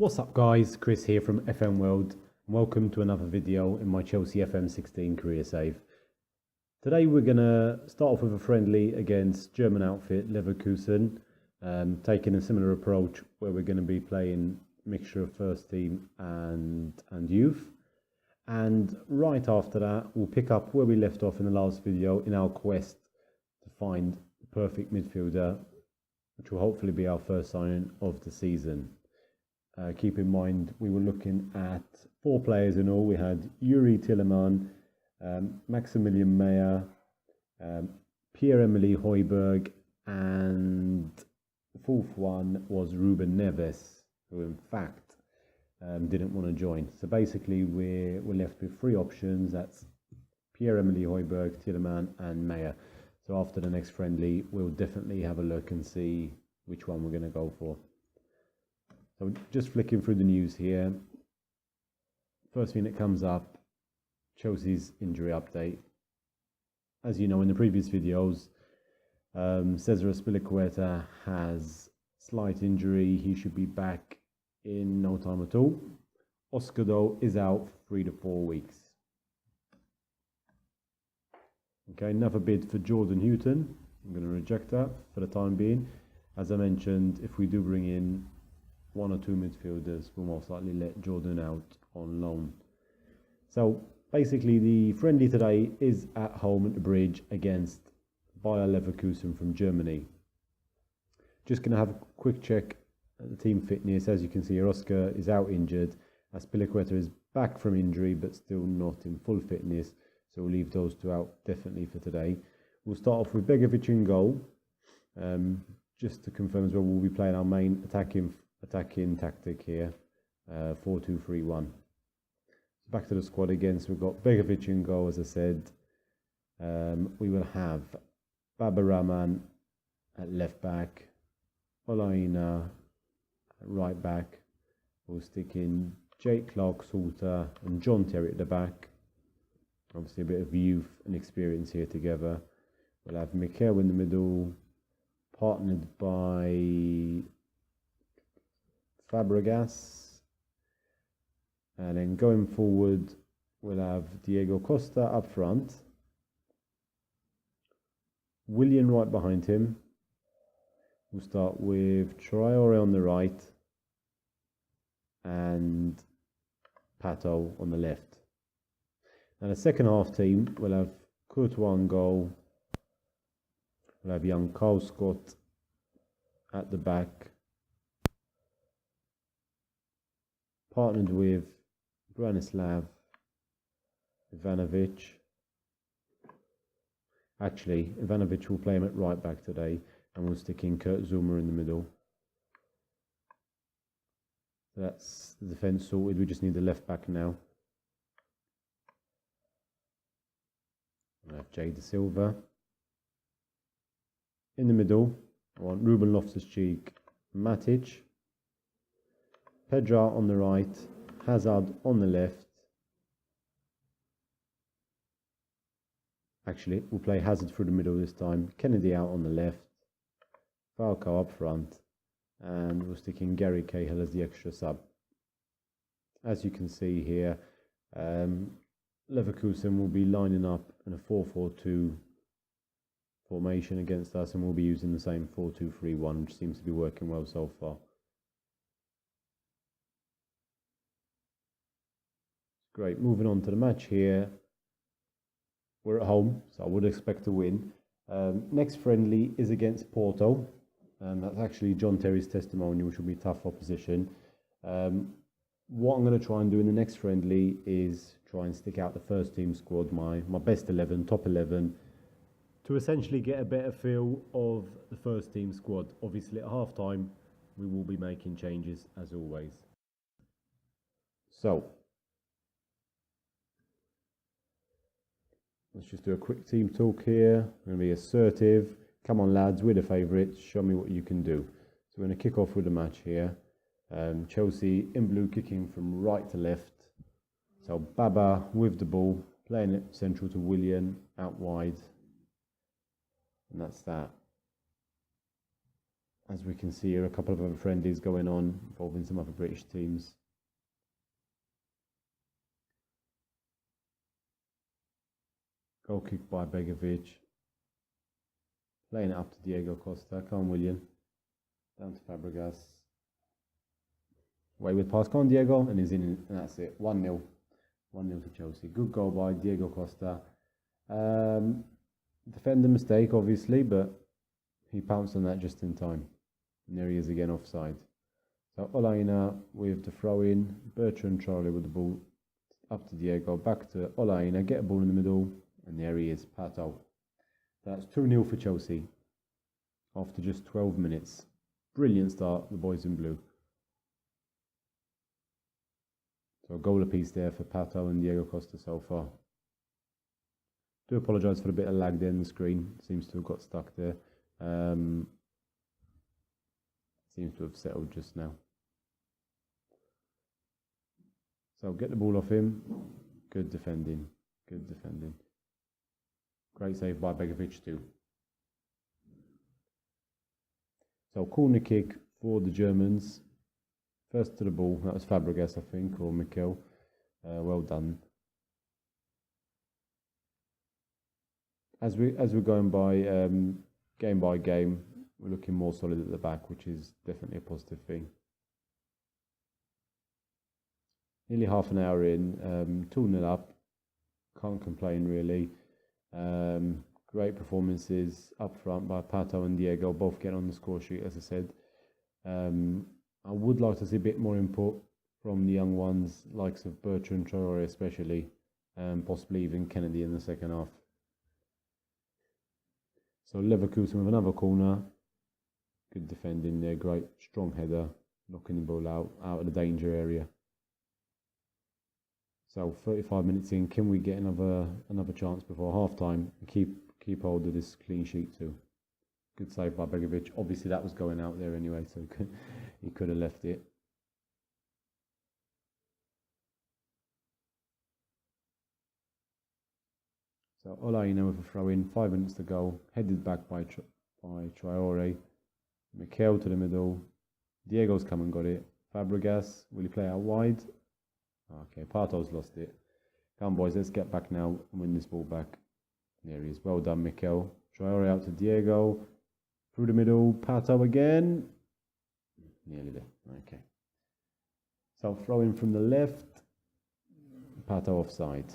What's up guys, Chris here from FM World. Welcome to another video in my Chelsea FM16 career save. Today we're going to start off with a friendly against German outfit Leverkusen, taking a similar approach where we're going to be playing a mixture of first team and youth. And right after that we'll pick up where we left off in the last video in our quest to find the perfect midfielder, which will hopefully be our first signing of the season. Keep in mind, we were looking at 4 players in all. We had Tielemans, Maximilian Meyer, Pierre-Emile Højbjerg, and the 4th one was Ruben Neves, who in fact didn't want to join. So basically we're left with 3 options. That's Pierre-Emile Højbjerg, Tielemans and Meyer. So after the next friendly, we'll definitely have a look and see which one we're going to go for. So just flicking through the news here. First thing that comes up, Chelsea's injury update. As you know in the previous videos, Cesar Azpilicueta has slight injury. He should be back in no time at all. Oscar though is out 3 to 4 weeks. Okay, another bid for Jordan Houghton. I'm going to reject that for the time being. As I mentioned, if we do bring in 1 or 2 midfielders, we'll most likely let Jordan out on loan. So basically the friendly today is at home at the Bridge against Bayer Leverkusen from Germany. Just going to have a quick check at the team fitness. As you can see, Oscar is out injured. Azpilicueta is back from injury but still not in full fitness, so we'll leave those 2 out definitely for today. We'll start off with Begovic in goal. Just to confirm as well, we'll be playing our main attacking tactic here, 4-2-3-1. So back to the squad again. So we've got Begovic in goal, as I said. We will have Baba Rahman at left back, Olaina at right back. We'll stick in Jake Clark-Salter and John Terry at the back. Obviously a bit of youth and experience here together. We'll have Mikel in the middle, partnered by Fabregas, and then going forward we'll have Diego Costa up front, Willian right behind him. We'll start with Traore on the right and Pato on the left. Now the second half team, we'll have Courtois in goal, we'll have young Carl Scott at the back, partnered with Branislav Ivanovic. Actually, Ivanovic will play him at right back today, and we'll stick in Kurt Zouma in the middle. So that's the defence sorted. We just need the left back now. I have Jay Da Silva in the middle. I want Ruben Loftus-Cheek, Matic, Pedra on the right, Hazard on the left. Actually, we'll play Hazard through the middle this time. Kennedy out on the left, Falcao up front, and we'll stick in Gary Cahill as the extra sub. As you can see here, Leverkusen will be lining up in a 4-4-2 formation against us, and we'll be using the same 4-2-3-1, which seems to be working well so far. Great, moving on to the match here. We're at home, so I would expect to win. Next friendly is against Porto, and that's actually John Terry's testimonial, which will be tough opposition. What I'm going to try and do in the next friendly is try and stick out the first team squad, my best 11, top 11, to essentially get a better feel of the first team squad. Obviously at half time, we will be making changes as always. So, let's just do a quick team talk here. I'm going to be assertive. Come on lads, we're the favourites. Show me what you can do. So we're going to kick off with the match here. Chelsea in blue, kicking from right to left. So Baba with the ball, playing it central to Willian, out wide. And that's that. as we can see here, a couple of other friendlies going on involving some other British teams. Goal kick by Begovic. Playing it up to Diego Costa. Come on, William. Down to Fabregas. Away with pass. Come on, Diego. And he's in, and that's it. 1-0. 1-0 to Chelsea. Good goal by Diego Costa. Defender mistake, obviously, but he pounced on that just in time. And there he is again, offside. So Olaina with the throw in. Bertrand Traore with the ball up to Diego. Back to Olaina. Get a ball in the middle. And there he is, Pato. That's 2-0 for Chelsea after just 12 minutes. Brilliant start, the boys in blue. So a goal apiece there for Pato and Diego Costa so far. Do apologise for a bit of lag there in the screen. Seems to have got stuck there. Seems to have settled just now. So get the ball off him. Good defending. Good defending. Great save by Begovic too. So corner kick for the Germans. First to the ball. That was Fabregas, I think, or Mikel. Well done. As we're going by game, we're looking more solid at the back, which is definitely a positive thing. Nearly half an hour in, 2-0 up. Can't complain really. Great performances up front by Pato and Diego, both get on the score sheet, as I said. I would like to see a bit more input from the young ones, likes of Bertrand Traore especially, and possibly even Kennedy in the second half. So Leverkusen with another corner. Good defending there, great strong header, knocking the ball out of the danger area. So 35 minutes in, can we get another chance before half time and keep hold of this clean sheet too? Good save by Begovic. Obviously that was going out there anyway, so he could have left it. So Olaina with a throw in, 5 minutes to go, headed back by Traore. Mikel to the middle. Diego's come and got it. Fabregas, will he play out wide? Okay, Pato's lost it. Come on, boys, let's get back now and win this ball back. There he is. Well done, Mikel. Traore out to Diego. Through the middle. Pato again. Nearly there. Okay. So throw in from the left. Pato offside.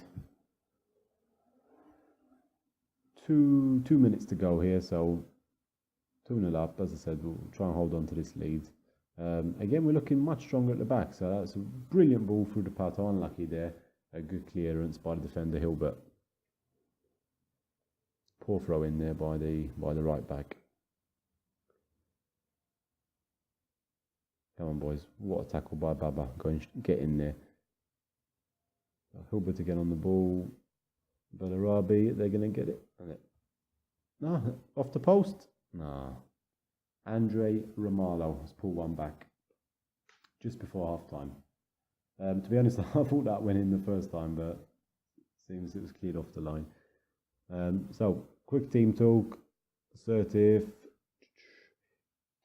2 minutes to go here, so 2-0 up. As I said, we'll try and hold on to this lead. Again, we're looking much stronger at the back, so that's a brilliant ball through the Pato. Unlucky there. A good clearance by the defender Hilbert. Poor throw in there by the right back. Come on, boys. What a tackle by Baba. Get in there. Hilbert again on the ball. Bellarabi, they're going to get it. No, off the post. No. Andre Romalo has pulled one back just before half time. To be honest, I thought that went in the first time, but it seems it was cleared off the line. So, quick team talk, assertive,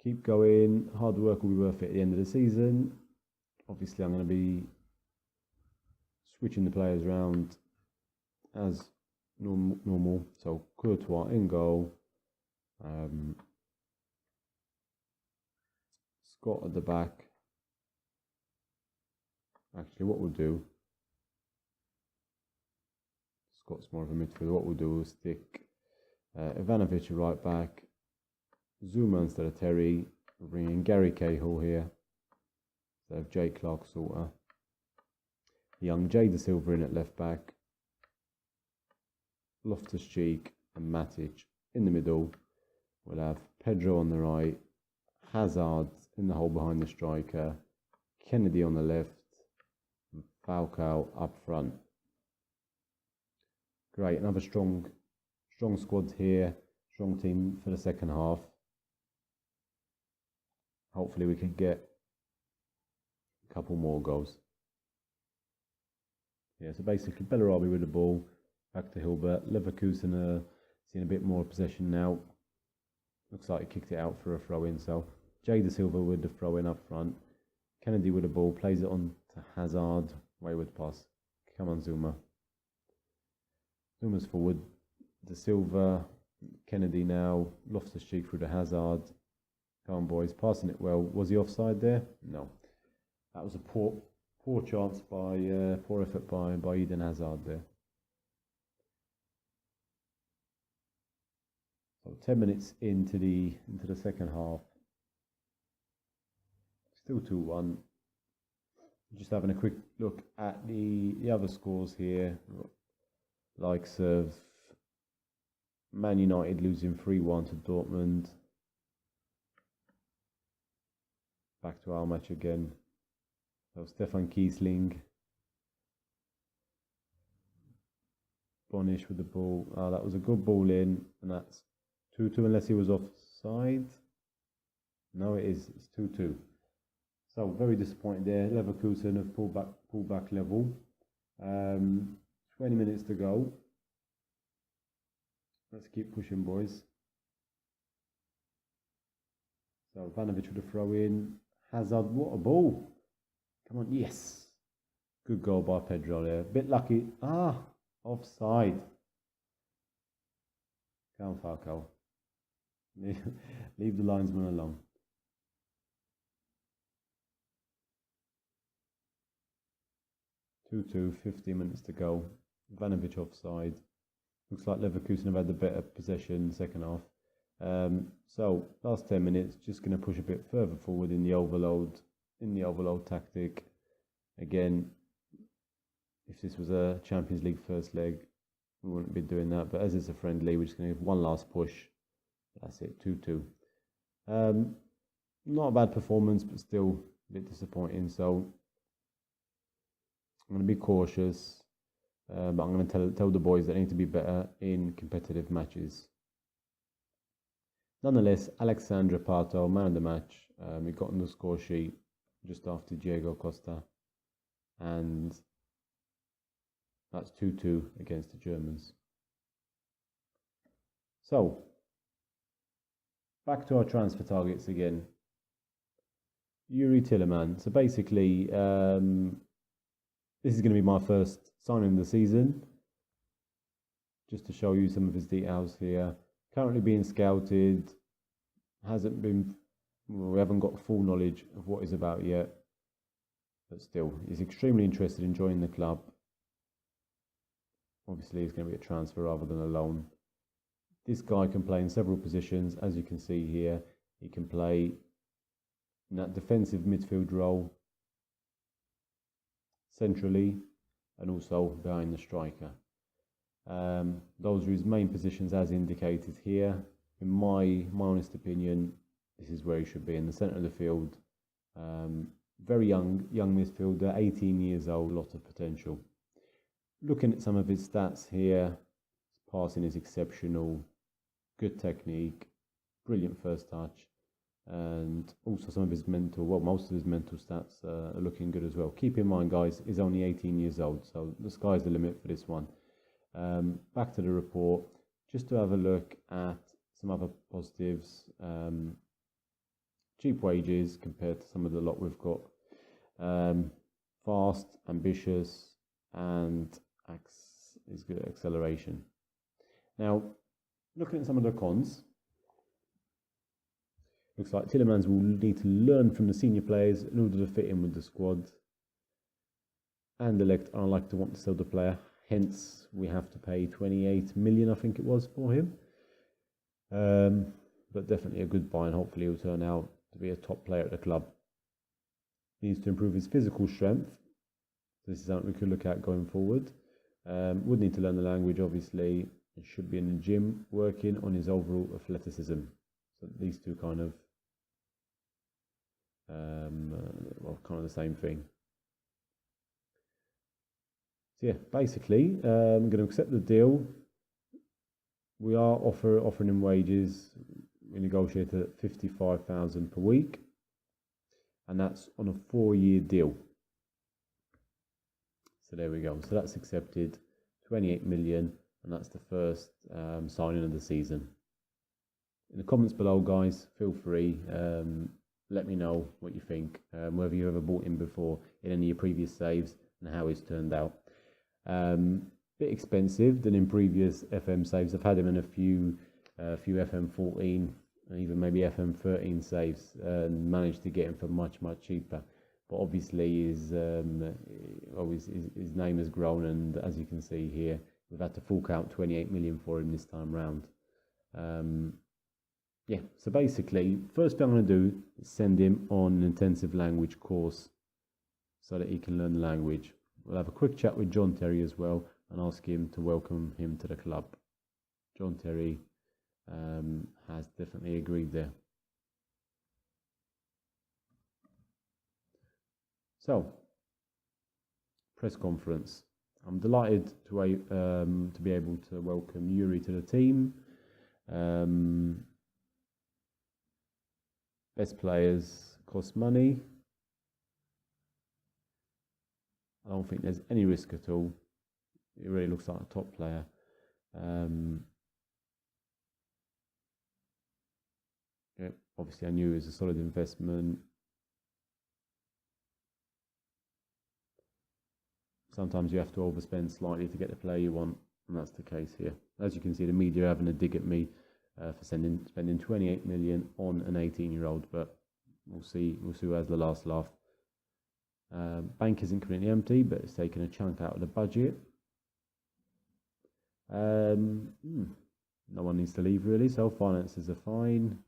keep going, hard work will be worth it at the end of the season. Obviously, I'm going to be switching the players around as normal. So, Courtois in goal. Scott at the back. Actually, what we'll do, Scott's more of a midfielder. What we'll do is stick Ivanovic at right back, Zuma instead of Terry. We'll bring in Gary Cahill here instead of Jake Clark-Salter. Young Jay Da Silva in at left back, Loftus-Cheek and Matic in the middle. We'll have Pedro on the right, Hazard in the hole behind the striker, Kennedy on the left, and Falcao up front. Great, another strong squad here, strong team for the second half. Hopefully we can get a couple more goals. Yeah, so basically Bellarabi with the ball, back to Hilbert. Leverkusen are seeing a bit more possession now. Looks like he kicked it out for a throw-in, so Jay Da Silva with the throw in up front. Kennedy with the ball, plays it on to Hazard. Wayward pass. Come on, Zuma. Zuma's forward. Da Silva, Kennedy now. Loftus-Cheek through to Hazard. Come on, boys. Passing it well. Was he offside there? No. That was a poor chance by poor effort by Eden Hazard there. So 10 minutes into the second half. Still 2-1. Just having a quick look at the other scores here. Likes of Man United losing 3-1 to Dortmund. Back to our match again. So Stefan Kiesling. Bonish with the ball. That was a good ball in, and that's 2-2 unless he was offside. No, it is. It's 2-2. So very disappointed there. Leverkusen have pulled back level. 20 minutes to go. Let's keep pushing, boys. So Ivanovic with a throw in. Hazard, what a ball. Come on, yes. Good goal by Pedro there. Bit lucky. Offside. Come on, Falcao. Leave the linesman alone. Two, 15 minutes to go. Ivanovic offside. Looks like Leverkusen have had the better possession second half. So last 10 minutes, just going to push a bit further forward in the overload tactic. Again, if this was a Champions League first leg, we wouldn't be doing that. But as it's a friendly, we're just going to give one last push. That's it, 2-2. Not a bad performance, but still a bit disappointing. So I'm going to be cautious, but I'm going to tell the boys that they need to be better in competitive matches. Nonetheless, Alexandre Pato, man of the match. He got on the score sheet just after Diego Costa, and that's 2-2 against the Germans. So, back to our transfer targets again. Yuri Tielemans. So basically, this is going to be my first signing of the season. Just to show you some of his details here. Currently being scouted. We haven't got full knowledge of what he's about yet. But still, he's extremely interested in joining the club. Obviously, it's going to be a transfer rather than a loan. This guy can play in several positions, as you can see here. He can play in that defensive midfield role, centrally, and also behind the striker. Those are his main positions as indicated here. In my honest opinion, this is where he should be, in the centre of the field. Very young midfielder, 18 years old, lot of potential. Looking at some of his stats here, his passing is exceptional, good technique, brilliant first touch, and also some of his most of his mental stats are looking good as well. Keep in mind, guys, he's only 18 years old, so the sky's the limit for this one. Back to the report, just to have a look at some other positives. Cheap wages compared to some of the lot we've got. Fast, ambitious, and is good at acceleration. Now, looking at some of the cons, looks like Tielemans will need to learn from the senior players in order to fit in with the squad. And Anderlecht are unlikely to want to sell the player, hence we have to pay 28 million, I think it was, for him. But definitely a good buy, and hopefully he'll turn out to be a top player at the club. Needs to improve his physical strength. This is something we could look at going forward. Would need to learn the language, obviously. He should be in the gym working on his overall athleticism. So these two kind of the same thing. So yeah, basically, I'm going to accept the deal. We are offering him wages. We negotiated at 55,000 per week, and that's on a 4-year deal. So there we go. So that's accepted, 28 million, and that's the first signing of the season. In the comments below, guys, feel free. let me know what you think, whether you ever bought him before in any of your previous saves and how it's turned out. Bit expensive than in previous FM saves. I've had him in a few FM14 and even maybe FM13 saves, and managed to get him for much cheaper. But obviously his name has grown, and as you can see here, we've had to fork out 28 million for him this time round. Yeah, so basically, first thing I'm going to do is send him on an intensive language course so that he can learn the language. We'll have a quick chat with John Terry as well and ask him to welcome him to the club. John Terry has definitely agreed there. So, press conference. I'm delighted to be able to welcome Yuri to the team. Best players cost money. I don't think there's any risk at all. It really looks like a top player. Yeah, obviously I knew it was a solid investment. Sometimes you have to overspend slightly to get the player you want, and that's the case here. As you can see, the media are having a dig at me for spending 28 million on an 18-year-old, but we'll see who has the last laugh. Bank isn't currently empty, but it's taken a chunk out of the budget. No one needs to leave really, so finances are fine.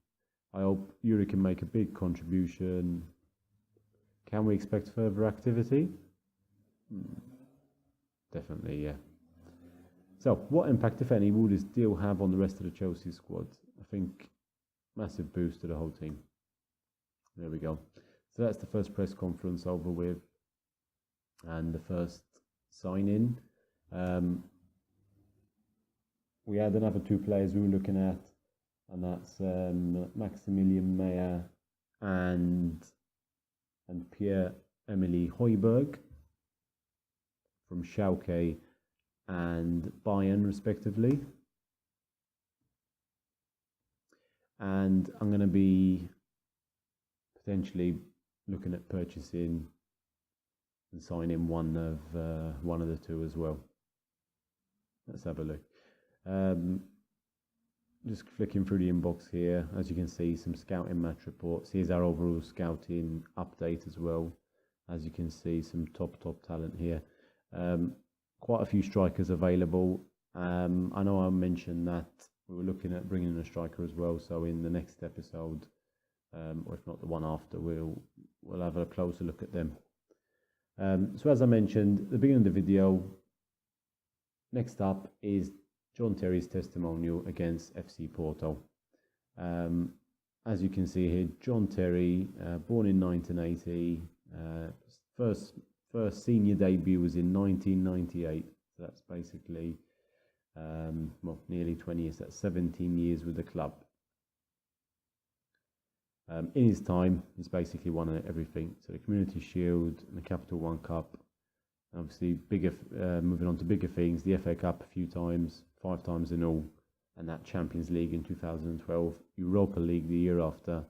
I hope Yuri can make a big contribution. Can we expect further activity? Definitely, yeah. So, what impact, if any, will this deal have on the rest of the Chelsea squad? I think massive boost to the whole team. There we go. So that's the first press conference over with, and the first sign-in. We had another two players we were looking at, and that's Maximilian Meyer and Pierre-Emile Højbjerg from Schalke and Bayern respectively. And I'm going to be potentially looking at purchasing and signing one of the two as well. Let's have a look. Just flicking through the inbox here, as you can see, some scouting match reports. Here's our overall scouting update as well. As you can see, some top talent here. Quite a few strikers available. I know I mentioned that we were looking at bringing in a striker as well, so in the next episode, or if not the one after, we'll have a closer look at them. So as I mentioned at the beginning of the video, next up is John Terry's testimonial against FC Porto. As you can see here, John Terry, born in 1980, first senior debut was in 1998. So that's basically nearly 20 years. That's 17 years with the club. In his time, he's basically won everything. So the Community Shield and the Capital One Cup. Obviously, moving on to bigger things, the FA Cup a few times, 5 times in all, and that Champions League in 2012, Europa League the year after,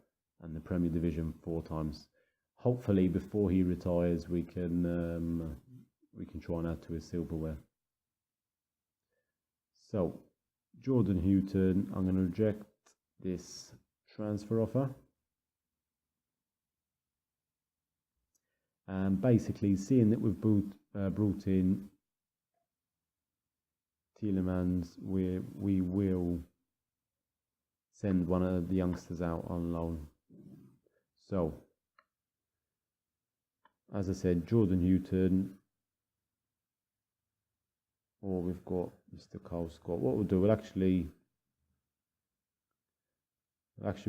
and the Premier Division 4 times. Hopefully, before he retires, we can try and add to his silverware. So, Jordan Houghton, I'm going to reject this transfer offer. And basically, seeing that we've brought in Tielemans, we will send one of the youngsters out on loan. So, as I said, Jordan Houghton, or we've got Mr. Cole Scott. What we'll do, we'll actually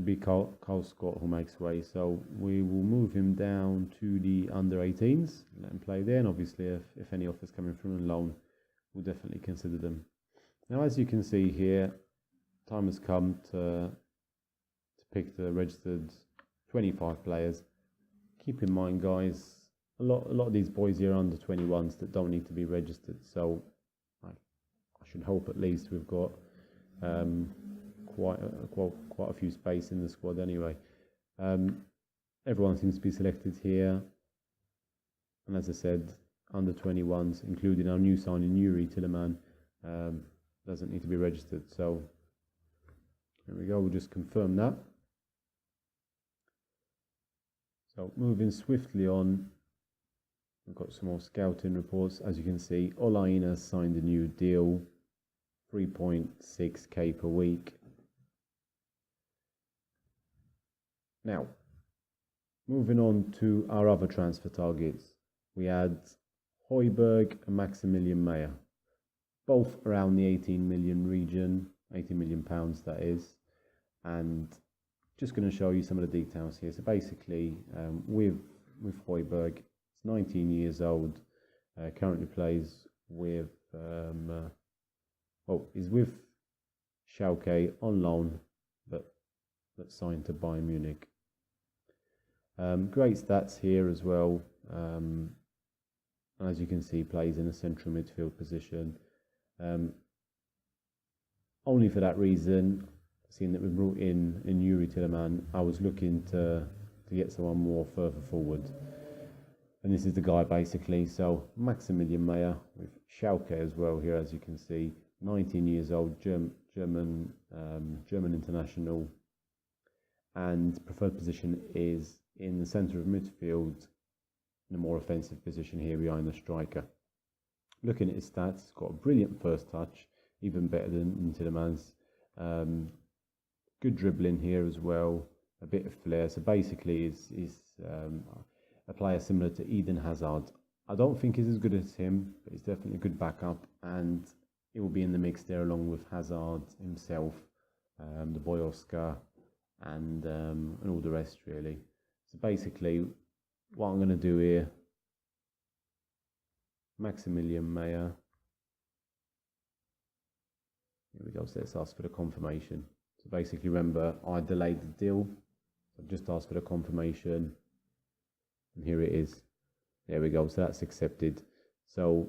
be Cole Scott who makes way. So we will move him down to the under 18s, let him play there, and obviously if any offers coming from a loan, we'll definitely consider them. Now, as you can see here, time has come to pick the registered 25 players. Keep in mind, guys, a lot of these boys here are under 21s that don't need to be registered. So I should hope at least we've got quite a few space in the squad anyway. everyone seems to be selected here. And as I said, under 21s, including our new signing, Tielemans, doesn't need to be registered. So there we go, we'll just confirm that. So moving swiftly on, we've got some more scouting reports. As you can see, Olaina has signed a new deal, 3.6k per week. Now, moving on to our other transfer targets, we had Højbjerg and Maximilian Meyer, both around the 18 million region, 18 million pounds that is, and just going to show you some of the details here. So basically, with Højbjerg, he's 19 years old, currently plays with, he's with Schalke on loan, but signed to Bayern Munich. Great stats here as well. As you can see, plays in a central midfield position. Only for that reason, seeing that we brought in Tielemans, I was looking to get someone more further forward. And this is the guy basically. So Maximilian Meyer with Schalke as well here, as you can see, 19 years old, German international, and preferred position is in the centre of midfield, in a more offensive position here behind the striker. Looking at his stats, he's got a brilliant first touch, even better than Tielemans. Good dribbling here as well, a bit of flair. So basically, he's a player similar to Eden Hazard. I don't think he's as good as him, but he's definitely a good backup, and he will be in the mix there along with Hazard himself, the boy Oscar, and all the rest really. So basically, what I'm going to do here, Maximilian Meyer. Here we go, so let's ask for the confirmation. So basically, remember, I delayed the deal. So I've just asked for the confirmation. And here it is. There we go, so that's accepted. So,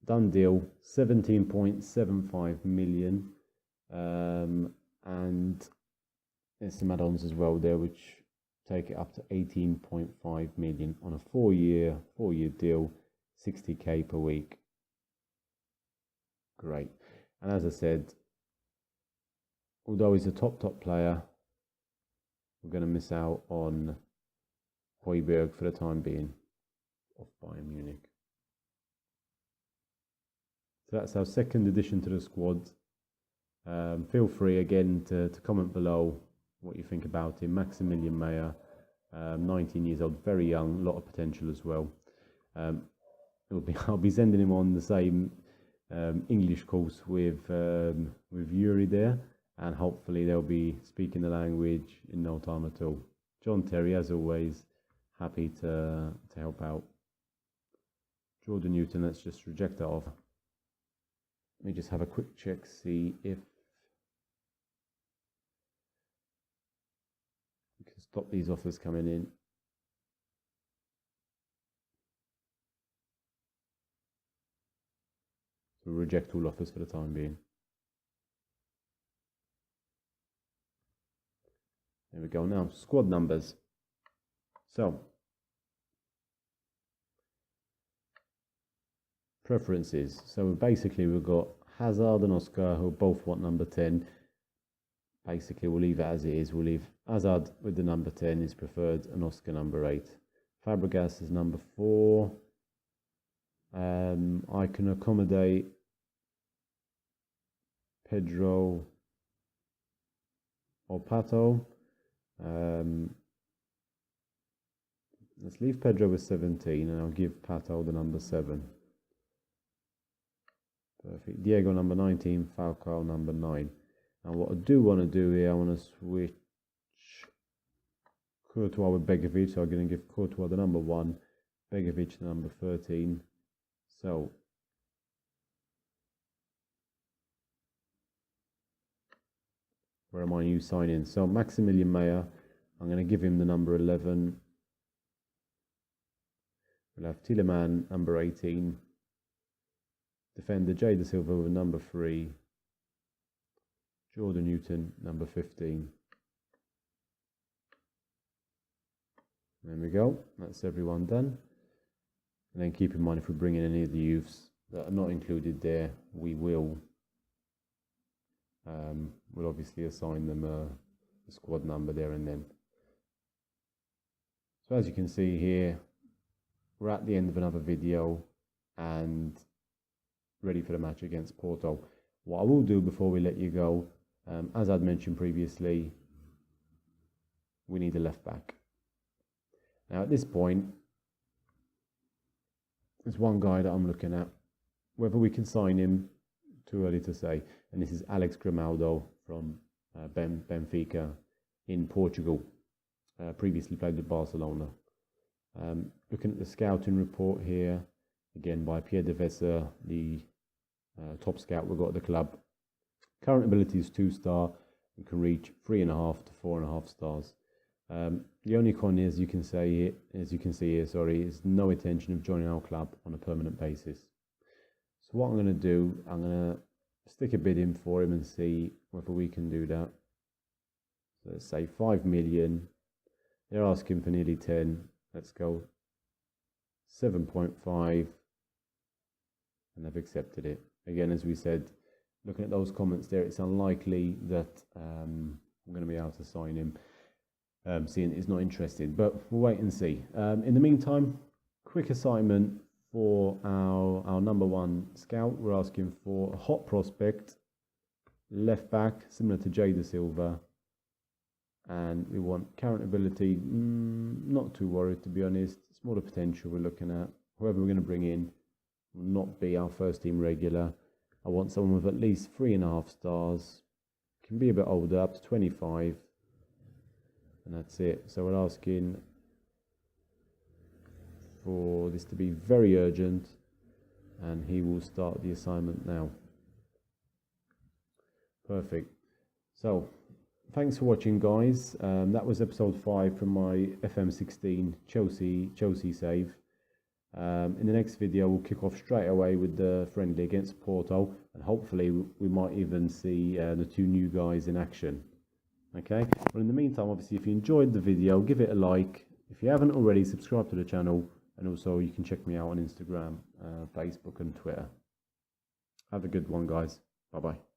done deal, 17.75 million. And there's some add-ons as well there, which take it up to 18.5 million on a four-year deal, 60k per week. Great. And as I said, although he's a top player, we're going to miss out on Højbjerg for the time being of Bayern Munich. So that's our second addition to the squad. Feel free again to comment below what you think about him. Maximilian Meyer, 19 years old, very young, a lot of potential as well. I'll be sending him on the same English course with Yuri there, and hopefully they'll be speaking the language in no time at all. John Terry, as always, happy to help out. Jordan Newton, let's just reject that offer. Let me just have a quick check, see if we can stop these offers coming in. So we'll reject all offers for the time being. There we go. Now, squad numbers. So, preferences. So basically we've got Hazard and Oscar, who both want number 10. Basically we'll leave it as it is. We'll leave Hazard with the number 10 is preferred, and Oscar number 8. Fabregas is number 4. I can accommodate Pedro or Pato. Let's leave Pedro with 17, and I'll give Pato the number 7. Perfect. Diego number 19, Falcao number 9. Now what I do want to do here, I want to switch Courtois with Begovic, so I'm going to give Courtois the number 1, Begovic the number 13. So where am I new signing? So Maximilian Meyer, I'm going to give him the number 11. We'll have Tielemans number 18. Defender Jay Silva with number 3. Jordan Newton number 15. There we go. That's everyone done. And then keep in mind, if we bring in any of the youths that are not included there, we will we'll obviously assign them a squad number there and then. So as you can see here, we're at the end of another video and ready for the match against Porto. What I will do before we let you go, as I'd mentioned previously, we need a left back. Now at this point, there's one guy that I'm looking at. Whether we can sign him, too early to say. And this is Alex Grimaldo from Benfica in Portugal. Previously played with Barcelona. Looking at the scouting report here, again by Pierre de Vesser, the top scout we've got at the club. Current ability is 2-star and can reach 3.5 to 4.5 stars. The only con, as you can see here, is no intention of joining our club on a permanent basis. So what I'm going to do, I'm going to stick a bid in for him and see whether we can do that. So let's say 5 million. They're asking for nearly 10. Let's go 7.5, and they've accepted it. Again, as we said, looking at those comments there, it's unlikely that I'm going to be able to sign him. Seeing he's not interested, but we'll wait and see. In the meantime, quick assignment for our number one scout. We're asking for a hot prospect, left back, similar to Jay Da Silva, and we want current ability. Not too worried, to be honest. It's more the potential we're looking at. Whoever we're going to bring in will not be our first team regular. I want someone with at least 3.5 stars. Can be a bit older, up to 25. And that's it. So we're asking for this to be very urgent, and he will start the assignment now. Perfect. So thanks for watching, guys. That was episode 5 from my FM16 Chelsea save. In the next video, we'll kick off straight away with the friendly against Porto, and hopefully we might even see the 2 new guys in action. Okay, well, in the meantime, obviously, if you enjoyed the video, give it a like. If you haven't already, subscribe to the channel, and also you can check me out on Instagram, Facebook and Twitter. Have a good one, guys. Bye bye.